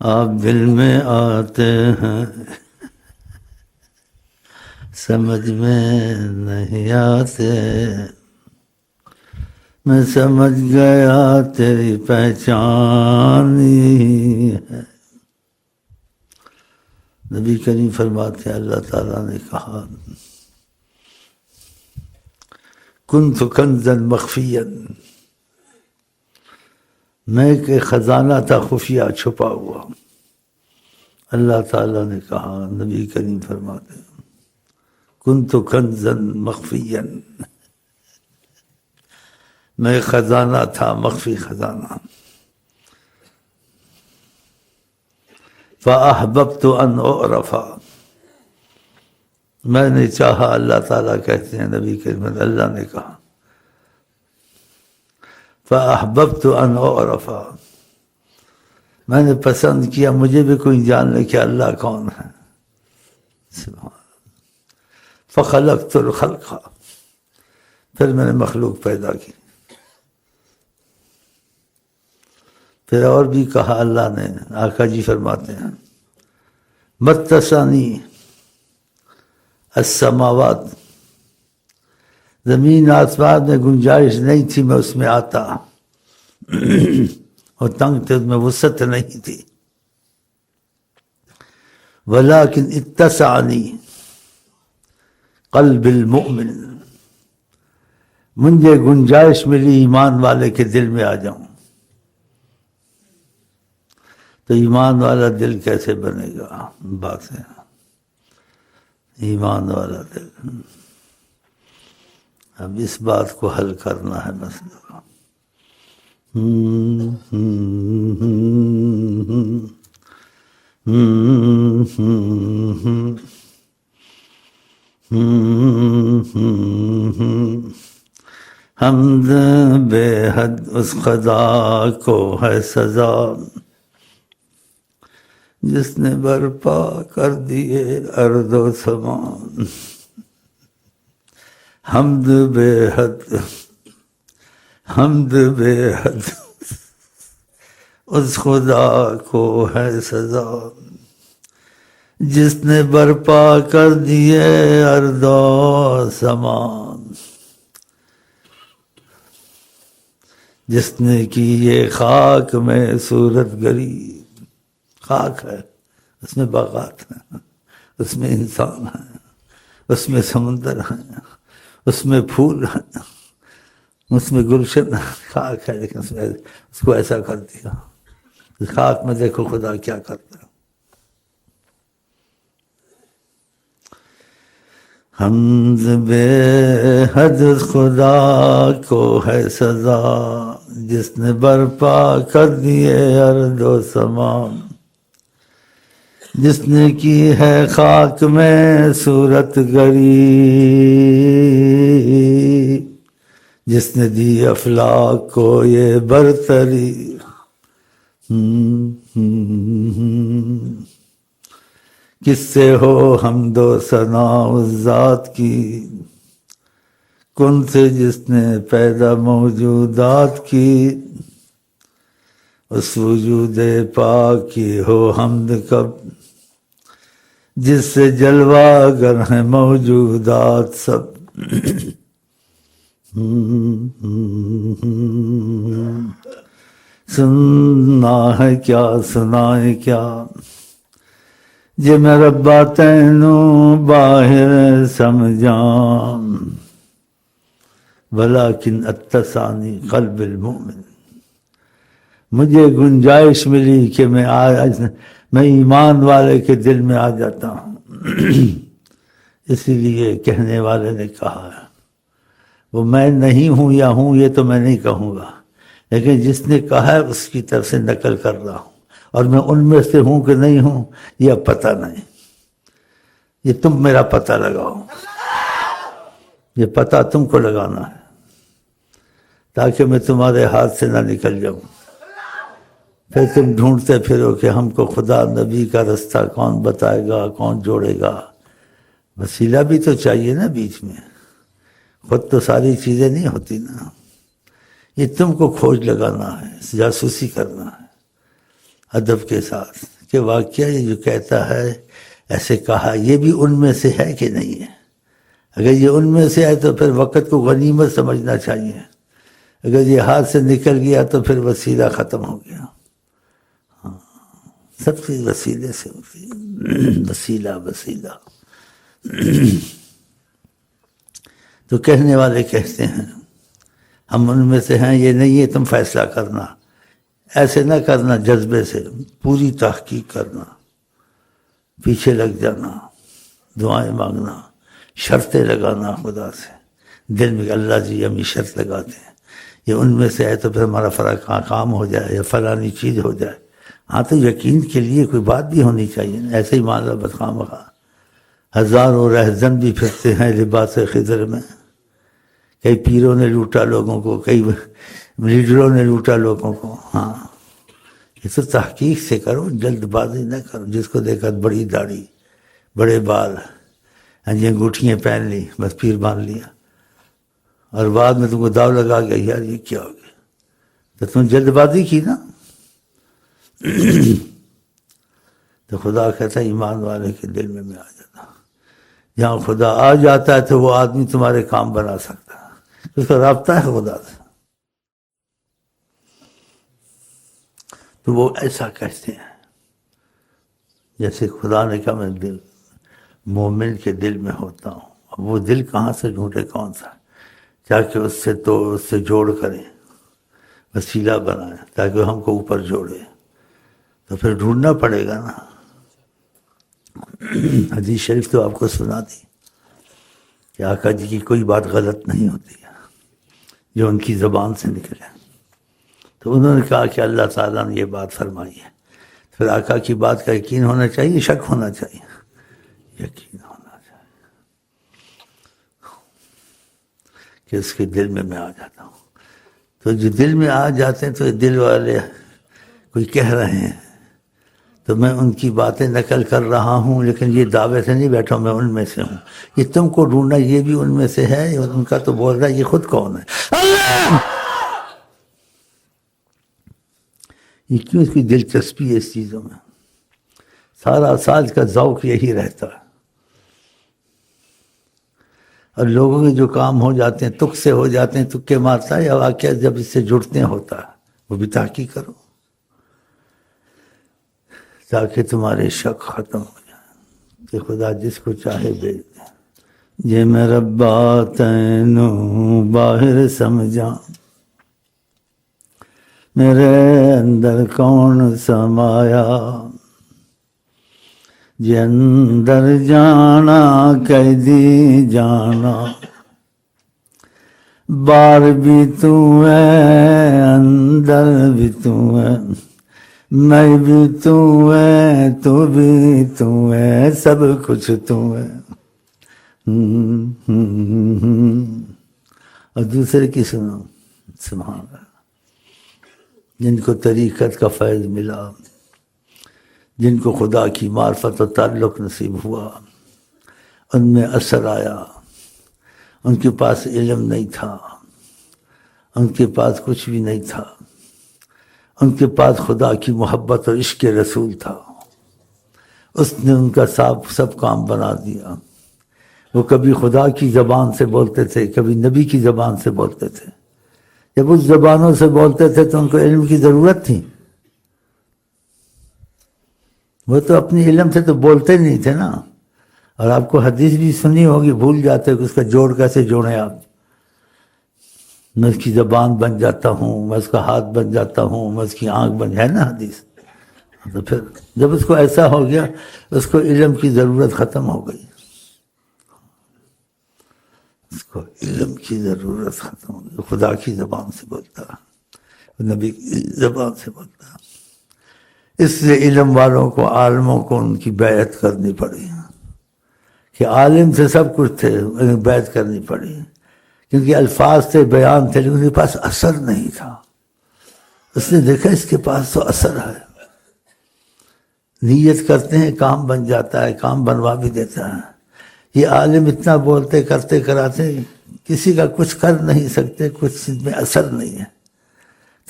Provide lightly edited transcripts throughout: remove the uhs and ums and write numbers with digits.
آپ دل میں آتے ہیں سمجھ میں نہیں آتے، میں سمجھ گیا تیری پہچان ہی ہے۔ نبی کریم فرماتے ہیں اللہ تعالیٰ نے کہا کنت کنزا مخفیا، میں ایک خزانہ تھا خفیہ چھپا ہوا۔ اللہ تعالیٰ نے کہا، نبی کریم فرماتے ہیں کنت کنزا مخفیا، میں خزانہ تھا مخفی خزانہ۔ فأحببت ان اعرف، میں نے چاہا، اللہ تعالیٰ کہتے ہیں نبی کریم اللہ نے کہا فأحببت ان اعرف، میں نے پسند کیا مجھے بھی کوئی جان لے کہ اللہ کون ہے۔ سبحان فخلقت الخلق، پھر میں نے مخلوق پیدا کی۔ پھر اور بھی کہا اللہ نے، آقا جی فرماتے ہیں متسانی السماوات، زمین آسمان میں گنجائش نہیں تھی میں اس میں آتا، اور تنگ تھے، اس میں وسعت نہیں تھی۔ ولیکن اتسعنی قلب المؤمن، مجھے گنجائش ملی ایمان والے کے دل میں آ جاؤں۔ تو ایمان والا دل کیسے بنے گا؟ بات ہے ایمان والا دل۔ اب اس بات کو حل کرنا ہے مسئلہ۔ حمد بے حد اس خدا کو ہے سزا، جس نے برپا کر دیے ارض و سمان۔ حمد بے حد، حمد بے حد اس خدا کو ہے سزا، جس نے برپا کر دیے ارض و سمان۔ جس نے کی یہ خاک میں صورت گری، خاک ہے اس میں باغات ہیں، اس میں انسان ہیں، اس میں سمندر ہیں، اس میں پھول ہیں، اس میں گلشن خاک ہے، لیکن اس کو ایسا کر دیا۔ اس خاک میں دیکھو خدا کیا کرتا ہے۔ حمد بے حد خدا کو ہے سزا، جس نے برپا کر دیے ارض و سمان۔ جس نے کی ہے خاک میں صورت گری، جس نے دی افلاک کو یہ برتری۔ کس سے ہو حمد و ثنا اس ذات کی، کن سے جس نے پیدا موجودات کی۔ اس وجود پاک کی ہو حمد کب، جس سے جلوہ گر ہیں موجودات سب۔ سننا ہے کیا سنائے کیا، جے میں ربا تینوں باہر سمجھام۔ ولیکن اتسانی قلب المؤمن، مجھے گنجائش ملی کہ میں ایمان والے کے دل میں آ جاتا ہوں۔ اسی لیے کہنے والے نے کہا ہے، وہ میں نہیں ہوں یا ہوں یہ تو میں نہیں کہوں گا، لیکن جس نے کہا ہے اس کی طرف سے نقل کر رہا ہوں، اور میں ان میں سے ہوں کہ نہیں ہوں یہ اب پتہ نہیں، یہ تم میرا پتہ لگاؤ، یہ پتہ تم کو لگانا ہے، تاکہ میں تمہارے ہاتھ سے نہ نکل جاؤں۔ پھر تم ڈھونڈتے پھرو کہ ہم کو خدا نبی کا رستہ کون بتائے گا، کون جوڑے گا۔ وسیلہ بھی تو چاہیے نا بیچ میں، خود تو ساری چیزیں نہیں ہوتی نا۔ یہ تم کو کھوج لگانا ہے، جاسوسی کرنا ہے۔ ادب کے ساتھ کہ واقعہ یہ جو کہتا ہے ایسے کہا، یہ بھی ان میں سے ہے کہ نہیں ہے؟ اگر یہ ان میں سے ہے تو پھر وقت کو غنیمت سمجھنا چاہیے، اگر یہ ہاتھ سے نکل گیا تو پھر وسیلہ ختم ہو گیا۔ ہاں، سب چیز وسیلے سے ہوتی ہے، وسیلہ۔ تو کہنے والے کہتے ہیں ہم ان میں سے ہیں، یہ نہیں ہے تم فیصلہ کرنا، ایسے نہ کرنا جذبے سے، پوری تحقیق کرنا، پیچھے لگ جانا، دعائیں مانگنا، شرطیں لگانا خدا سے دل میں، اللہ جی ہم یہ شرط لگاتے ہیں یہ ان میں سے ہے تو پھر ہمارا فرق کام ہو جائے یا فلانی چیز ہو جائے۔ ہاں تو یقین کے لیے کوئی بات بھی ہونی چاہیے نا، ایسے ہی مان لو بدخواہ مخواہ ہزاروں رہزن بھی پھرتے ہیں لباس خضر میں، کئی پیروں نے لوٹا لوگوں کو، کئی لیڈروں نے لوٹا لوگوں کو۔ ہاں یہ تو تحقیق سے کرو، جلد بازی نہ کرو۔ جس کو دیکھا بڑی داڑھی، بڑے بال، یہ انگوٹھیاں پہن لی، بس پیر مان لیا، اور بعد میں تم کو داؤ لگا گیا یار یہ کیا ہو گیا، تو تم جلد بازی کی نا۔ تو خدا کہتا ہے ایمان والے کے دل میں آ جاتا، جہاں خدا آ جاتا ہے تو وہ آدمی تمہارے کام بنا سکتا ہے، اس کا رابطہ ہے خدا سے۔ تو وہ ایسا کہتے ہیں جیسے خدا نے کہا میں دل مومن کے دل میں ہوتا ہوں۔ اب وہ دل کہاں سے ڈھونڈے، کون سا، تاکہ اس سے جوڑ کریں، وسیلہ بنائیں تاکہ وہ ہم کو اوپر جوڑے، تو پھر ڈھونڈنا پڑے گا نا۔ حدیث شریف تو آپ کو سنا دی کہ آقا جی کی کوئی بات غلط نہیں ہوتی ہے جو ان کی زبان سے نکلے۔ تو انہوں نے کہا کہ اللہ تعالیٰ نے یہ بات فرمائی ہے، پھر آقا کی بات کا یقین ہونا چاہیے، شک ہونا چاہیے، یقین ہونا چاہیے کہ اس کے دل میں آ جاتا ہوں۔ تو جو دل میں آ جاتے ہیں تو دل والے کوئی کہہ رہے ہیں تو میں ان کی باتیں نقل کر رہا ہوں، لیکن یہ دعوے سے نہیں بیٹھا ہوں میں ان میں سے ہوں۔ یہ تم کو ڈھونڈنا یہ بھی ان میں سے ہے، اور ان کا تو بول رہا ہے یہ خود کون ہے؟ اللہ! یہ کیوں اس کی دلچسپی ہے اس چیزوں میں؟ سارا سال کا ذوق یہی رہتا ہے، اور لوگوں کے جو کام ہو جاتے ہیں تک سے ہو جاتے ہیں، تکے مارتا ہے، یا واقعہ جب اس سے جڑتے ہیں ہوتا ہے، وہ بھی تحقیق کرو تاکہ تمہارے شک ختم ہو جائے کہ خدا جس کو چاہے بھیج دے۔ یہ میں ربا تینوں باہر سمجھا، میرے اندر کون سمایا، جے اندر جانا قیدی جانا، باہر بھی تو ہے اندر بھی تو ہے، میں بھی تو ہے تو بھی تو ہے، سب کچھ تو ہے۔ اور دوسرے کی سنو، سبحان اللہ، جن کو طریقت کا فیض ملا، جن کو خدا کی معرفت و تعلق نصیب ہوا، ان میں اثر آیا، ان کے پاس علم نہیں تھا، ان کے پاس کچھ بھی نہیں تھا، ان کے پاس خدا کی محبت اور عشق رسول تھا، اس نے ان کا سب کام بنا دیا۔ وہ کبھی خدا کی زبان سے بولتے تھے، کبھی نبی کی زبان سے بولتے تھے۔ جب اس زبانوں سے بولتے تھے تو ان کو علم کی ضرورت تھی، وہ تو اپنی علم سے تو بولتے نہیں تھے نا۔ اور آپ کو حدیث بھی سنی ہوگی، بھول جاتے کہ اس کا جوڑ کیسے جوڑیں آپ۔ میں اس کی زبان بن جاتا ہوں، میں اس کا ہاتھ بن جاتا ہوں، میں اس کی آنکھ بن جائے نا حدیث۔ تو پھر جب اس کو ایسا ہو گیا، اس کو علم کی ضرورت ختم ہو گئی، اس کو علم کی ضرورت ختم ہو گئی۔ خدا کی زبان سے بولتا، نبی کی زبان سے بولتا، اس لیے علم والوں کو، عالموں کو ان کی بیعت کرنی پڑی کہ عالم سے سب کچھ تھے، بیعت کرنی پڑی کیونکہ الفاظ تھے، بیان تھے، لیکن ان کے پاس اثر نہیں تھا۔ اس نے دیکھا اس کے پاس تو اثر ہے، نیت کرتے ہیں کام بن جاتا ہے، کام بنوا بھی دیتا ہے۔ یہ عالم اتنا بولتے کرتے کراتے کسی کا کچھ کر نہیں سکتے، کچھ میں اثر نہیں ہے۔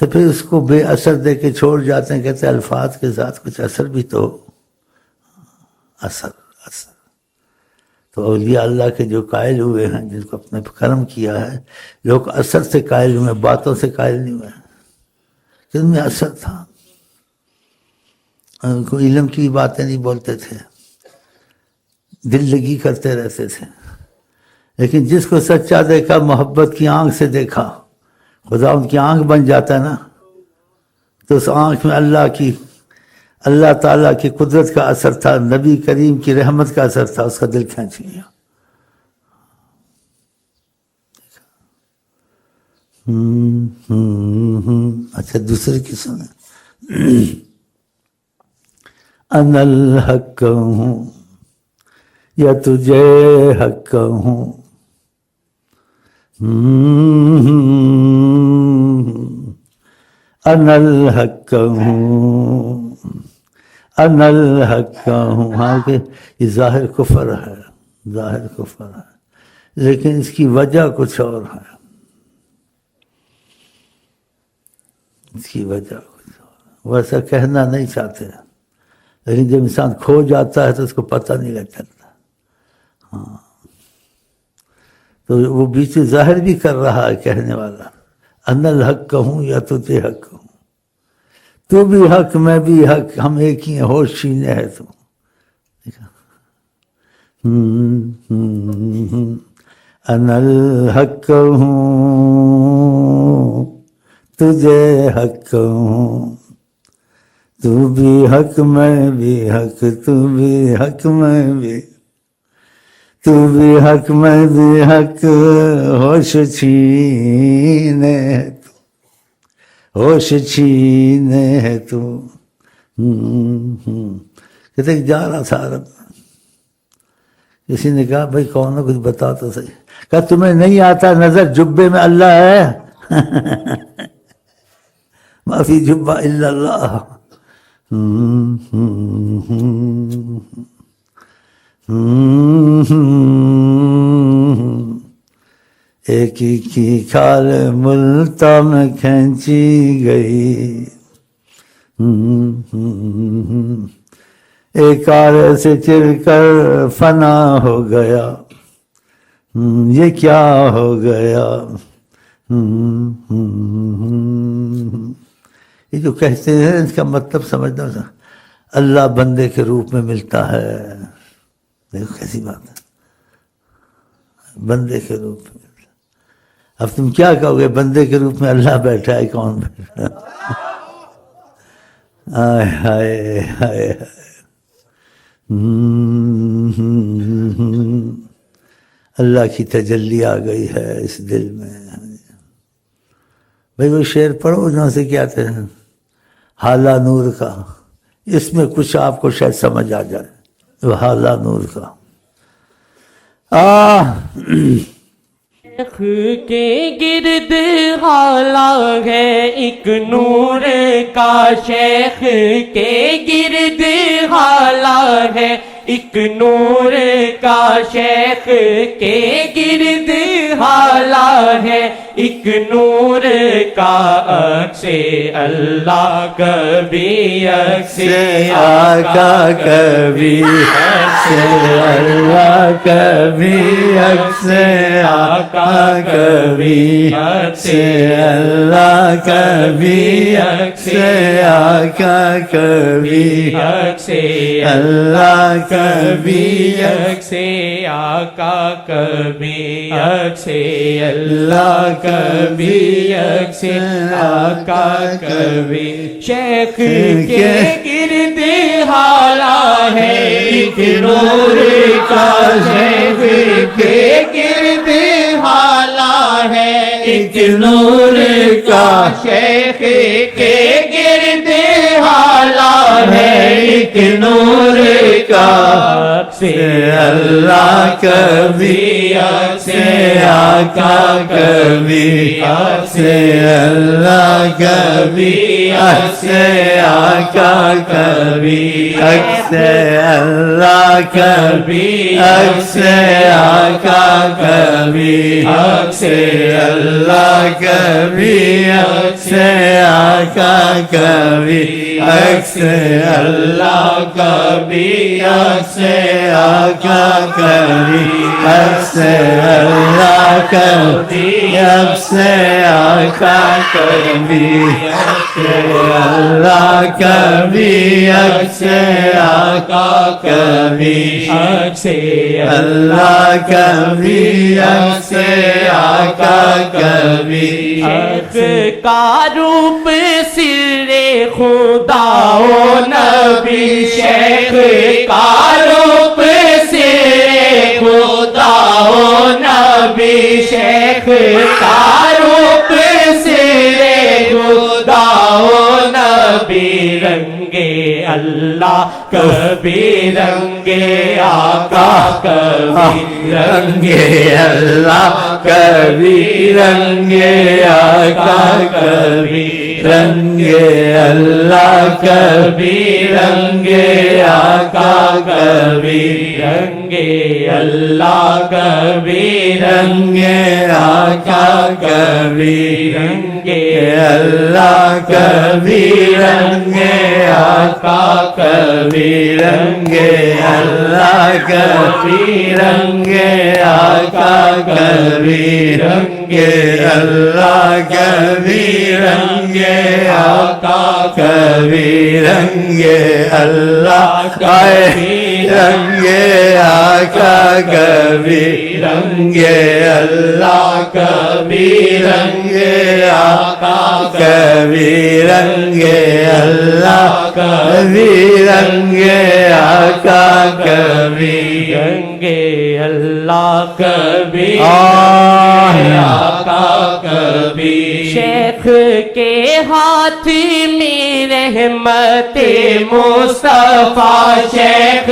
تو پھر اس کو بے اثر دے کے چھوڑ جاتے ہیں، کہتے ہیں الفاظ کے ساتھ کچھ اثر بھی تو ہو۔ اثر تو اولیاء اللہ کے جو قائل ہوئے ہیں، جن کو اپنے کرم کیا ہے، لوگ اثر سے قائل ہوئے، باتوں سے قائل نہیں ہوئے، جن میں اثر تھا۔ ان کو علم کی باتیں نہیں بولتے تھے، دل لگی کرتے رہتے تھے، لیکن جس کو سچا دیکھا، محبت کی آنکھ سے دیکھا، خدا ان کی آنکھ بن جاتا ہے نا، تو اس آنکھ میں اللہ تعالیٰ کی قدرت کا اثر تھا، نبی کریم کی رحمت کا اثر تھا، اس کا دل کھینچ لیا۔ اچھا دوسرے کی سنیں۔ انا الحق ہوں یا تجھے حق ہوں، انا الحق ہوں، انا الحق ہوں۔ ہاں کہ یہ ظاہر کفر ہے، ظاہر کفر ہے، لیکن اس کی وجہ کچھ اور ہے، اس کی وجہ کچھ اور، ویسا کہنا نہیں چاہتے، لیکن جب انسان کھو جاتا ہے تو اس کو پتہ نہیں لگ چلتا۔ ہاں تو وہ بیچ ظاہر بھی کر رہا ہے کہنے والا، انا الحق کہوں یا تجھے حق کہوں، تو بھی حق میں بھی حق، ہم ایک ہی ہیں، ہوش چھینے ہے تو۔ انا الحق کہوں تجھے حق کہوں، تو بھی حق میں بھی حق، تو بھی حق میں بھی، تو بھی حق میں بھی حق، ہوش چھینے ہے تو، ہوش چھینے ہے تو۔ کہتے کہ جا رہا تھا عرب، کسی نے کہا بھائی کون ہے، کچھ بتا تو صحیح۔ کہا تمہیں نہیں آتا نظر جبے میں اللہ ہے؟ ما فی جبہ الا اللہ۔ ایک ہی کی کھال ملتا میں کھینچی گئی، ایک آرے سے چر کر فنا ہو گیا، یہ کیا ہو گیا۔ یہ جو کہتے ہیں اس کا مطلب سمجھنا، اللہ بندے کے روپ میں ملتا ہے، دیکھو کیسی بات ہے، بندے کے روپ میں ملتا ہے۔ اب تم کیا کہو گے، بندے کے روپ میں اللہ بیٹھا ہے، کون بیٹھا ہے؟ ہائے ہائے ہائے، اللہ کی تجلی آ گئی ہے اس دل میں۔ بھائی وہ شعر پڑھو جہاں سے کیا کہتے ہیں، حالہ نور کا، اس میں کچھ آپ کو شاید سمجھ آ جائے، وہ حالہ نور کا۔ شیخ کے گرد حالہ ہے ایک نور کا، شیخ کے گرد حالہ ہے ایک نور کا، شیخ کے گرد حالہ ہے ایک نور کا، عکس اللہ کبھی عکس آقا کبھی عکس اللہ کبھی عکس آقا کبھی عکس اللہ کبھی عکس آقا کبھی عکس اللہ کبھی عکس آقا کبھی عکس اللہ کبھی عکس آقا کبھی۔ شیخ کے گرد حالہ ہے ایک نور کا، شیخ کے گرد حالہ ہے ایک نور کا، شیخ کے گرد حالہ ہے ایک نور کا سے اللہ کبھی سے آقا کبھی سے اللہ کبھی سے آقا کبھی سے اللہ کبھی سے آقا کبھی سے اللہ کبھی سے آقا کبھی سے اللہ کبھی سے آقا کبھی سے اللہ کبھی سے آقا کبھی سے اللہ کبھی سے آقا کبھی سے اللہ کبھی سے آقا کبھی کا روپ سر خدا و نبی شیخ کا روپ سر خدا و نبی شیخ کا روپ سر خدا و نبی رنگے اللہ کبھی رنگے آقا کبھی رنگے اللہ کبھی رنگے آقا کبھی رنگے اللہ کبھی رنگے آقا کبھی رنگے اللہ کبھی رنگے آقا کبھی رنگے اللہ کبھی رنگے آقا کبھی رنگے اللہ کبھی رنگے آقا کبھی رنگے اللہ کبھی رنگے آقا کبھی رنگے اللہ کبھی رنگے آقا کبھی رنگے اللہ کبھی رنگے آقا کبھی رنگے اللہ کبھی رنگے آقا کبھی رنگے اللہ کبھی آقا کبھی شیخ کے ہاتھ میں رحمت مصطفیٰ شیخ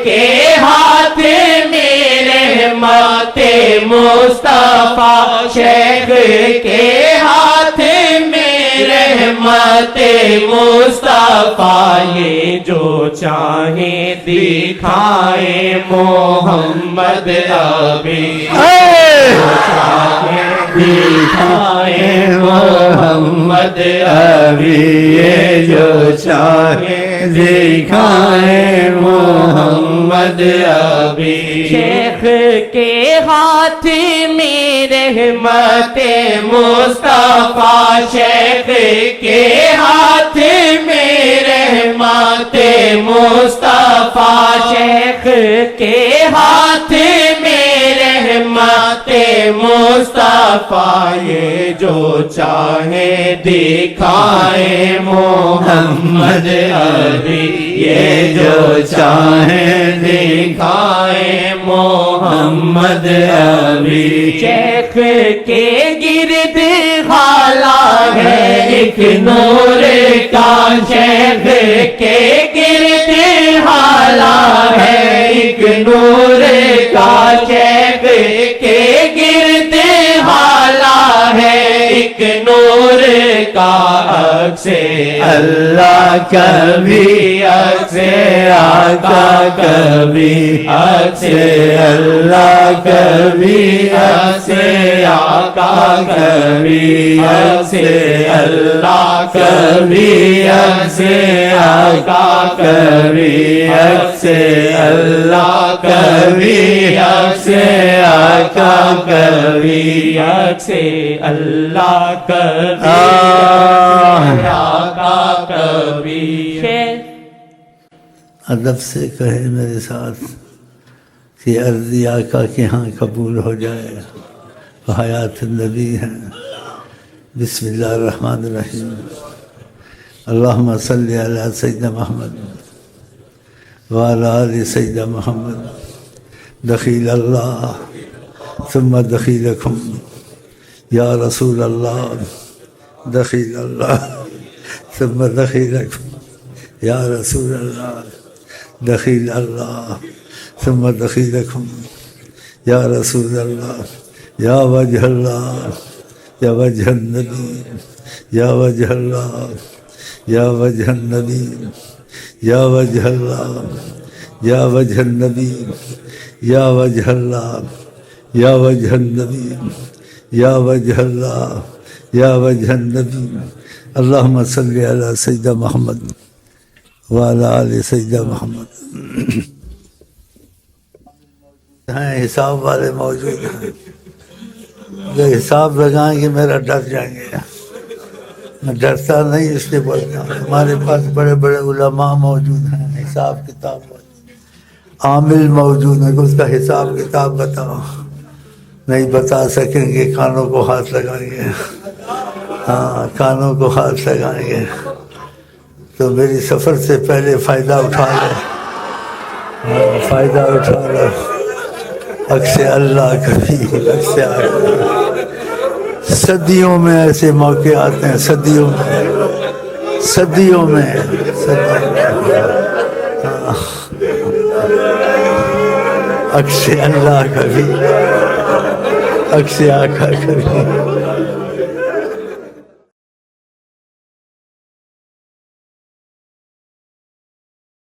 کے ہاتھ میں رحمت مصطفیٰ شیخ کے ہاتھ میں رحمت مصطفیٰ یہ جو چاہیں دکھائیں محمد ابھی دکھائیں محمد ابھی یہ جو چاہے دکھائیں محمد ابھی شیخ کے ہاتھ میں رحمت مصطفیٰ شیخ کے ہاتھ میں رحمت مصطفیٰ شیخ کے ہاتھ میں رحمت مصطفیٰ یہ جو چاہے دکھائے محمد ابھی یہ جو چاہے دکھائے محمد ابھی شیخ کے گرد خالہ ہے ایک نور کا شیخ کے گرد خالہ ہے ایک نور کا شیخ کے گرد خالہ ہے ایک نور کا عکس اللہ کبھی عکس آقا کبھی عکس اللہ کبھی عکس آقا کبھی عکس اللہ کبھی عکس آقا کبھی عکس اللہ کبھی عکس آقا کبھی عکس اللہ کبھی آقا کبھی ادب سے کہے میرے ساتھ کہ عرضی آقا کے ہاں قبول ہو جائے حیات النبی ہے بسم اللہ الرحمن الرحیم اللہم صلی علی سیدنا محمد وعلی آل سیدنا محمد دخیل اللہ ثم دخیلکم یا رسول اللہ دخیل اللہ ثم دخیلکم یا رسول اللہ دخیل اللہ ثم دخیلکم یا رسول اللہ یا وجہ اللہ یا وجہ النبی یا وجہ اللہ یا وجہ النبی یا وجہ اللہ یا وجہ النبی یا وجہ اللہ یا وجہ النبی یا وجہ اللہ یا وجہ النبی اللہم صلی علی سیدنا محمد وعلی آل سیدنا محمد۔ ہیں حساب والے موجود ہیں جو حساب لگائیں گے میرا ڈر جائیں گے، میں ڈرتا نہیں اس لیے بولتا ہوں۔ ہمارے پاس بڑے بڑے علماء موجود ہیں، حساب کتاب موجود، عامل موجود ہیں کہ اس کا حساب کتاب بتاؤ، نہیں بتا سکیں گے کانوں کو ہاتھ لگائیں گے، ہاں کانوں کو ہاتھ لگائیں گے۔ تو میری سفر سے پہلے فائدہ اٹھا لو، فائدہ اٹھا لو، عکس اللہ کبھی عکس صدیوں میں ایسے موقع آتے ہیں، صدیوں میں صدیوں میں عکس اللہ کبھی عکس آقا کبھی